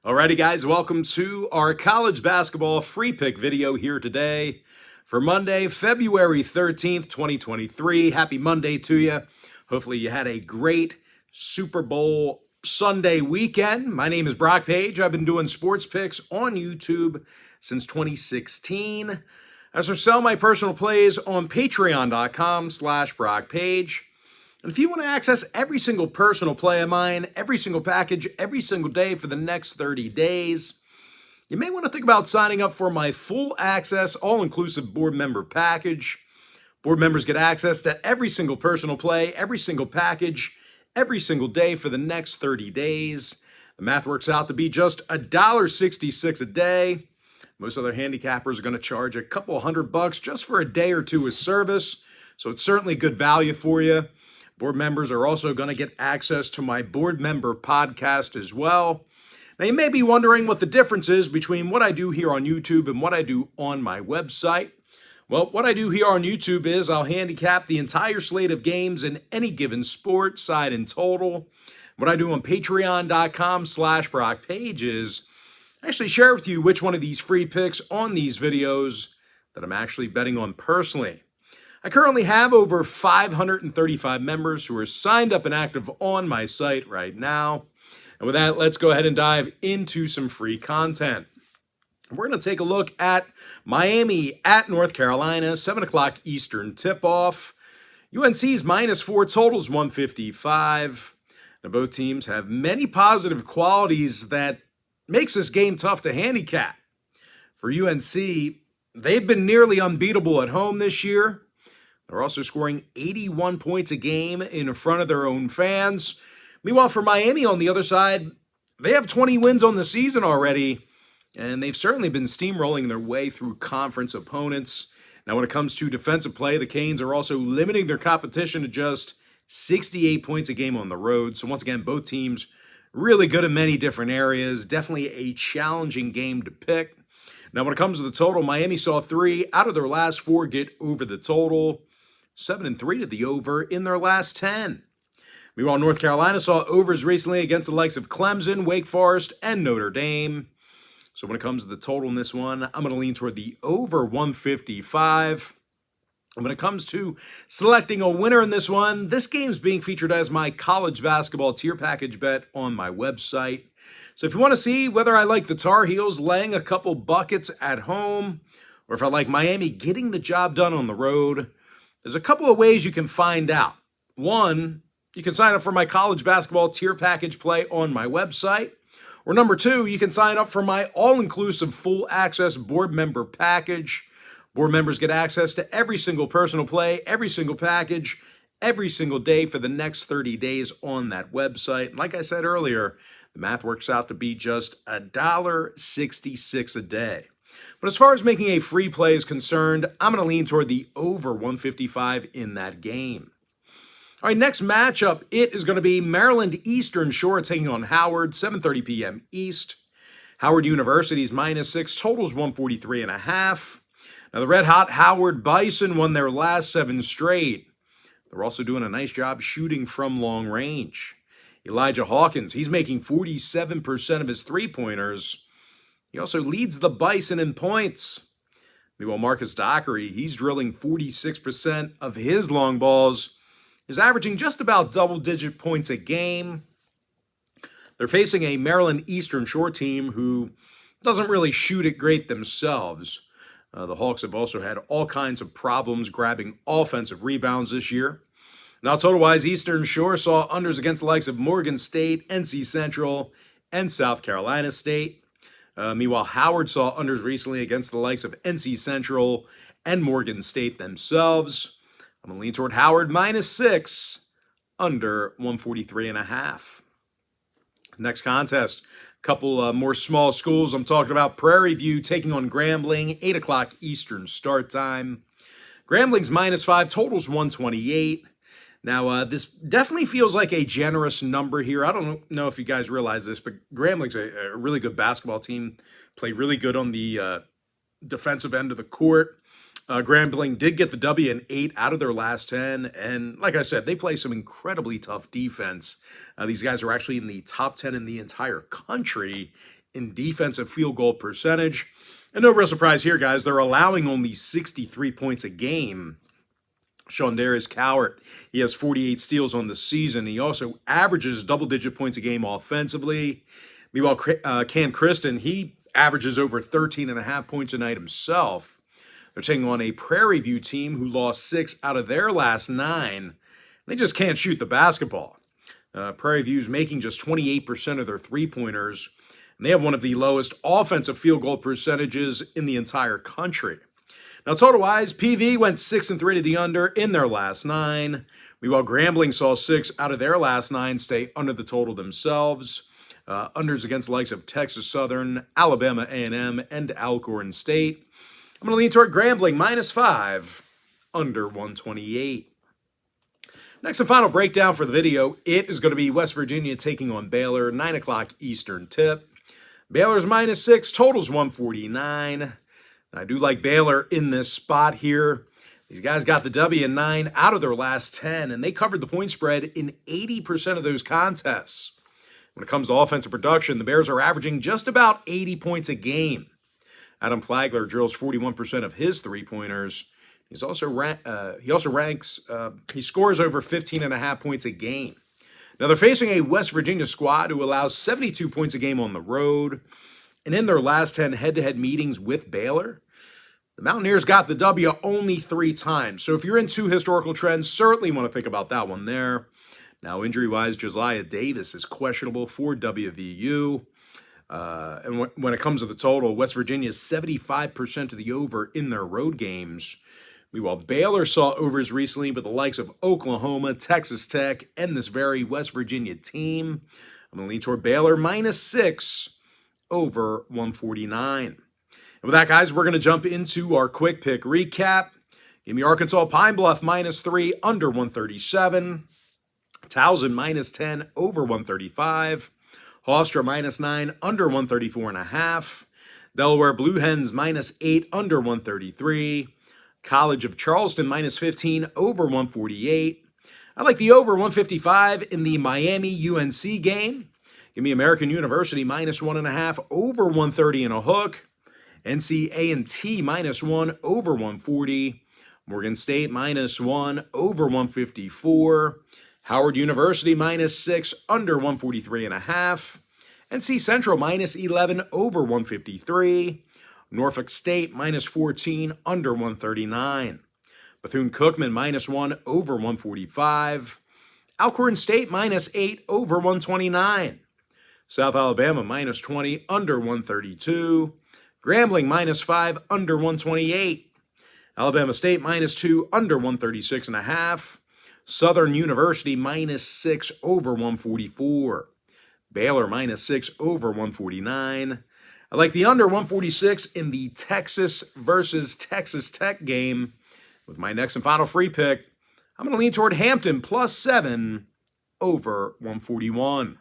Alrighty guys, welcome to our college basketball free pick video here today for Monday, February 13th, 2023. Happy Monday to you. Hopefully you had a great Super Bowl Sunday weekend. My name is Brock Page. I've been doing sports picks on YouTube since 2016. I also sell my personal plays on patreon.com/BrockPage. And if you want to access every single personal play of mine, every single package, every single day for the next 30 days, you may want to think about signing up for my full access, all-inclusive board member package. Board members get access to every single personal play, every single package, every single day for the next 30 days. The math works out to be just $1.66 a day. Most other handicappers are going to charge a couple $100 just for a day or two of service, so it's certainly good value for you. Board members are also going to get access to my board member podcast as well. Now, you may be wondering what the difference is between what I do here on YouTube and what I do on my website. Well, what I do here on YouTube is I'll handicap the entire slate of games in any given sport, side and total. What I do on patreon.com/BrockPage is I actually share with you which one of these free picks on these videos that I'm actually betting on personally. I currently have over 535 members who are signed up and active on my site right now. And with that, let's go ahead and dive into some free content. We're going to take a look at Miami at North Carolina, 7 o'clock Eastern tip-off. UNC's -4 totals 155. Now, both teams have many positive qualities that makes this game tough to handicap. For UNC, they've been nearly unbeatable at home this year. They're also scoring 81 points a game in front of their own fans. Meanwhile, for Miami on the other side, they have 20 wins on the season already, and they've certainly been steamrolling their way through conference opponents. Now, when it comes to defensive play, the Canes are also limiting their competition to just 68 points a game on the road. So once again, both teams really good in many different areas. Definitely a challenging game to pick. Now, when it comes to the total, Miami saw 3 out of their last 4 get over the total. 7-3 to the over in their last 10. Meanwhile, North Carolina saw overs recently against the likes of Clemson, Wake Forest, and Notre Dame. So when it comes to the total in this one, I'm going to lean toward the over 155. And when it comes to selecting a winner in this one, this game's being featured as my college basketball tier package bet on my website. So if you want to see whether I like the Tar Heels laying a couple buckets at home, or if I like Miami getting the job done on the road, there's a couple of ways you can find out. One, you can sign up for my college basketball tier package play on my website. Or number 2, you can sign up for my all-inclusive full access board member package. Board members get access to every single personal play, every single package, every single day for the next 30 days on that website. And like I said earlier, the math works out to be just $1.66 a day. But as far as making a free play is concerned, I'm going to lean toward the over 155 in that game. All right, next matchup, it is going to be Maryland Eastern Shore taking on Howard, 7:30 p.m. East. Howard University's -6, totals 143.5. Now, the red-hot Howard Bison won their last 7 straight. They're also doing a nice job shooting from long range. Elijah Hawkins, he's making 47% of his three-pointers. He also leads the Bison in points. Meanwhile, Marcus Dockery, he's drilling 46% of his long balls, is averaging just about double-digit points a game. They're facing a Maryland Eastern Shore team who doesn't really shoot it great themselves. The Hawks have also had all kinds of problems grabbing offensive rebounds this year. Now, total-wise, Eastern Shore saw unders against the likes of Morgan State, NC Central, and South Carolina State. Meanwhile, Howard saw unders recently against the likes of NC Central and Morgan State themselves. I'm going to lean toward Howard -6, under 143.5. Next contest, a couple more small schools. I'm talking about Prairie View taking on Grambling, 8 o'clock Eastern start time. Grambling's -5, totals 128. Now, this definitely feels like a generous number here. I don't know if you guys realize this, but Grambling's a really good basketball team. Play really good on the defensive end of the court. Grambling did get the W in 8 out of their last 10. And like I said, they play some incredibly tough defense. These guys are actually in the top 10 in the entire country in defensive field goal percentage. And no real surprise here, guys. They're allowing only 63 points a game. Shondarius Cowart, he has 48 steals on the season. He also averages double-digit points a game offensively. Meanwhile, Cam Kristen, he averages over 13.5 points a night himself. They're taking on a Prairie View team who lost 6 out of their last 9. They just can't shoot the basketball. Prairie View's making just 28% of their three-pointers, and they have one of the lowest offensive field goal percentages in the entire country. Now, total-wise, PV went 6-3 to the under in their last 9. Meanwhile, Grambling saw 6 out of their last 9 stay under the total themselves. Unders against the likes of Texas Southern, Alabama A&M, and Alcorn State. I'm going to lean toward Grambling -5, under 128. Next and final breakdown for the video, it is going to be West Virginia taking on Baylor, 9 o'clock Eastern tip. Baylor's -6, totals 149. I do like Baylor in this spot here. These guys got the W in 9 out of their last 10, and they covered the point spread in 80% of those contests. When it comes to offensive production, the Bears are averaging just about 80 points a game. Adam Flagler drills 41% of his three-pointers. He scores over 15.5 points a game. Now they're facing a West Virginia squad who allows 72 points a game on the road. And in their last 10 head-to-head meetings with Baylor, the Mountaineers got the W only 3 times. So if you're into historical trends, certainly want to think about that one there. Now, injury-wise, Josiah Davis is questionable for WVU. And when it comes to the total, West Virginia is 75% of the over in their road games. Meanwhile, Baylor saw overs recently with the likes of Oklahoma, Texas Tech, and this very West Virginia team. I'm going to lean toward Baylor -6, over 149. And with that, guys, we're going to jump into our quick pick recap. Give me Arkansas Pine Bluff -3, under 137. Towson -10, over 135. Hofstra -9, under 134.5. Delaware Blue Hens -8, under 133. College of Charleston -15, over 148. I like the over 155 in the Miami-UNC game. Give me American University -1.5, over 130 and a hook. NCAT -1, over 140. Morgan State -1, over 154. Howard University -6, under 143.5. NC Central -11, over 153. Norfolk State -14, under 139. Bethune-Cookman -1, over 145. Alcorn State -8, over 129. South Alabama -20, under 132. Grambling -5, under 128. Alabama State -2, under 136.5. Southern University -6, over 144. Baylor -6, over 149. I like the under 146 in the Texas versus Texas Tech game. With my next and final free pick, I'm going to lean toward Hampton +7, over 141.